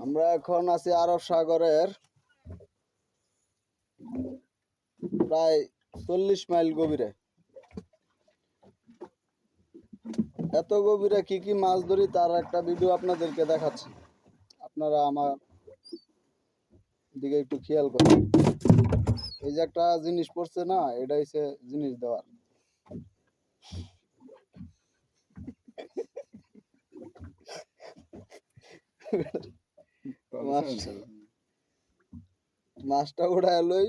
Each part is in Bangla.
আমরা এখন আছি আরব সাগরের প্রায় 40 মাইল গভীরে। এত গভীরে কি কি মাছ ধরি তার একটা ভিডিও আপনাদেরকে দেখাচ্ছি, আপনারা আমার দিকে একটু খেয়াল করুন। এই যে একটা জিনিস পড়ছে না, এটা হচ্ছে জিনিস দেওয়ার। মাছটা উড়ায় লই।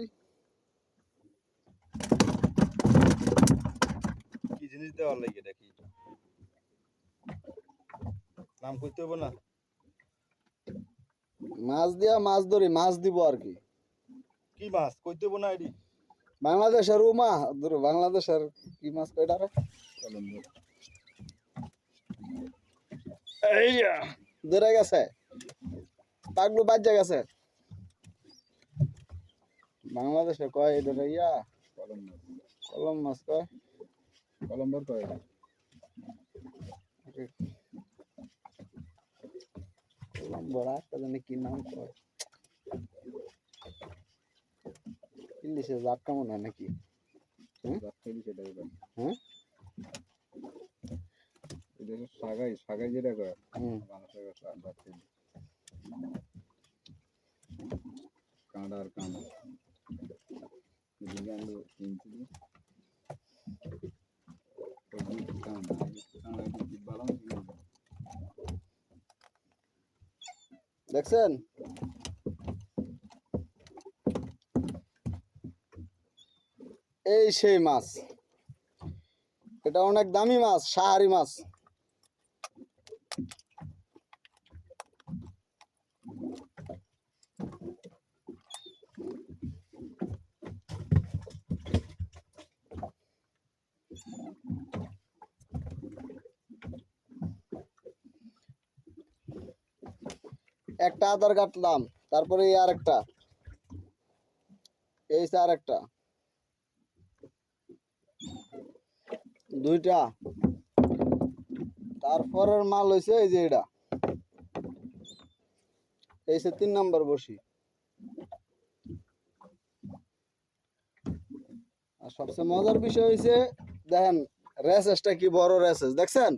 কি জিনিস দেওয়ার লাগে এটা? কি নাম কইতে হবে না? মাছ দিয়া মাছ ধরি, মাছ দিব আর কি। কি মাছ কইতে হবে না? এডি বাংলাদেশের উমা ধরো, বাংলাদেশের কি মাছ কয়টা রে? এই ধরে গেছে, পাগলু বাজ্যা গেছে। বাংলাদেশে কয় এটা ইয়া কলম মাছ কয়, কলম্বর কয়, কলম্বর একটা জানি কি নাম কয়। ইলিশে জাতটা মনে হয় নাকি? হ্যাঁ সাগাই, সাগাই যেটা কয় কাঁড়ার কাঁড়া দেখছেন? এই সেই মাছ, এটা অনেক দামি মাছ, সাহারি মাছ। একটা আদার কাটলাম, তারপরে এই আরেকটা, এই আরেকটা, দুইটা। তারপরের মাল হয়েছে এই যে এটা, এই 3 নাম্বার বসি। আর সবচেয়ে মজার বিষয় হয়েছে দেখেন রেসেসটা কি বড় রেসেস দেখছেন?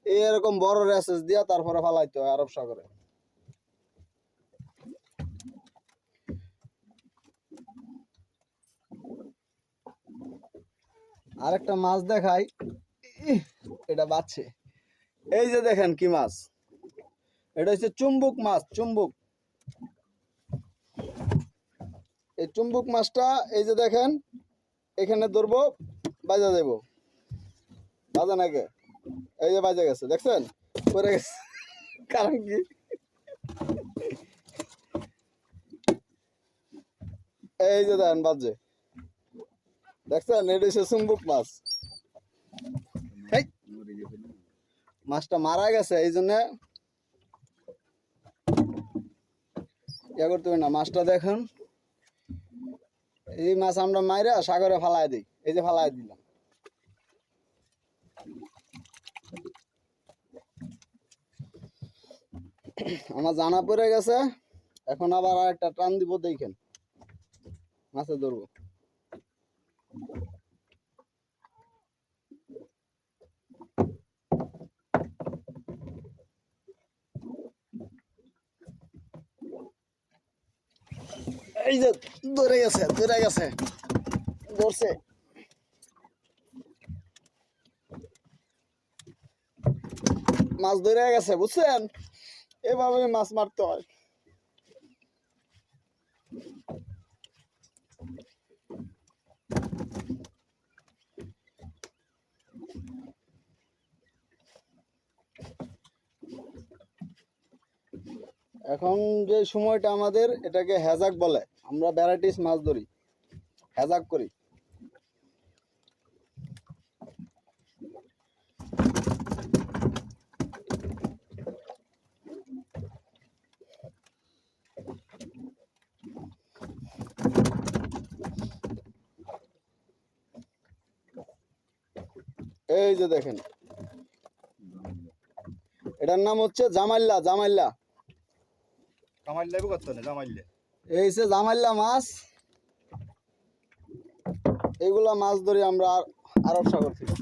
এরকম বড় রেসেস দিয়া তারপরে ফালাইতে হয় আরব সাগরে। আরেকটা মাছ দেখাই, এটা বাচ্ছে। এই যে দেখেন কি মাছ, এটা হচ্ছে চুম্বুক মাছ, চুম্বুক। এই চুম্বুক মাছটা এই যে দেখেন এখানে ধরবো, বাজা দেব, বাজা নাকি? এই যে বাজা গেছে, দেখছেন পরে গেছে, কারণ কি এই যে দেখেন বাজে, দেখছেন? এটা হচ্ছে চুম্বুক মাছ। মাছটা মারা গেছে, এই জন্য ইয়া করতে হবে না। মাছটা দেখুন, এই মাছ আমরা মাইরা সাগরে ফালাই দিই, এই যে ফালাই দিলাম। আমার জানা পড়ে গেছে, এখন আবার আরেকটা টান দিব, দেখেন মাছে ধরবো। এই যে ধরে গেছে, ধরে গেছে, ধরছে। মাছ ধরে গেছে, বুঝছেন? এভাবে মাছ মারতে হয়। এখন যে সময়টা আমাদের, এটাকে হেজাক বলে। আমরা ভ্যারাইটিস মাছ ধরি, হেজাক করি। এই যে দেখেন, এটার নাম হচ্ছে জামাইল্লা। জামাইল্লা, কামাইলে কত না জামাইলে? এই যে জামাইল্লা মাছ। এইগুলা মাছ ধরি আমরা আরব সাগর থেকে।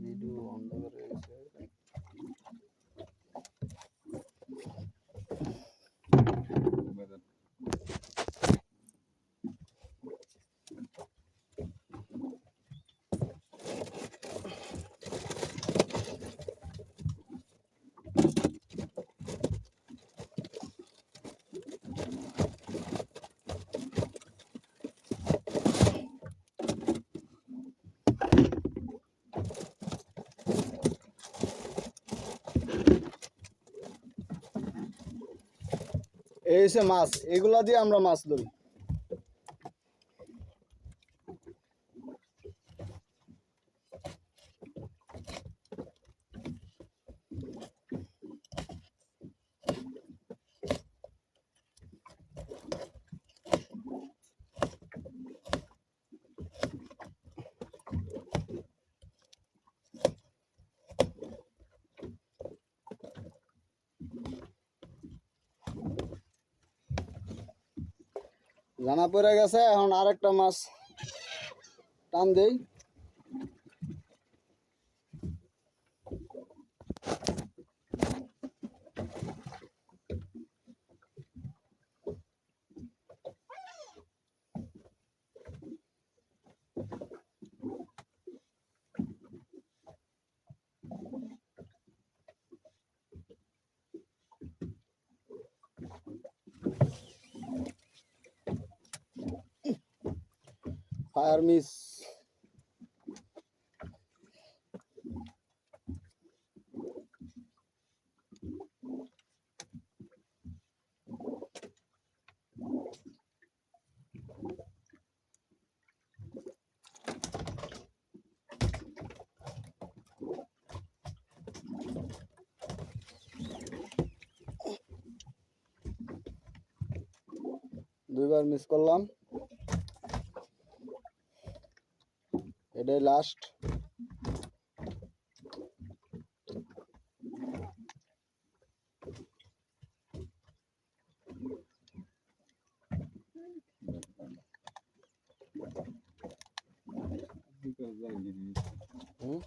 ভিডিও বন্ধ করে গেছে। এই যে মাছ, এগুলা দিয়ে আমরা মাছ ধরি। জানা পড়ে গেছে, এখন আরেকটা মাছ টান দেই। Fire miss. দুইবার মিস করলাম, এটাই লাস্ট। হুম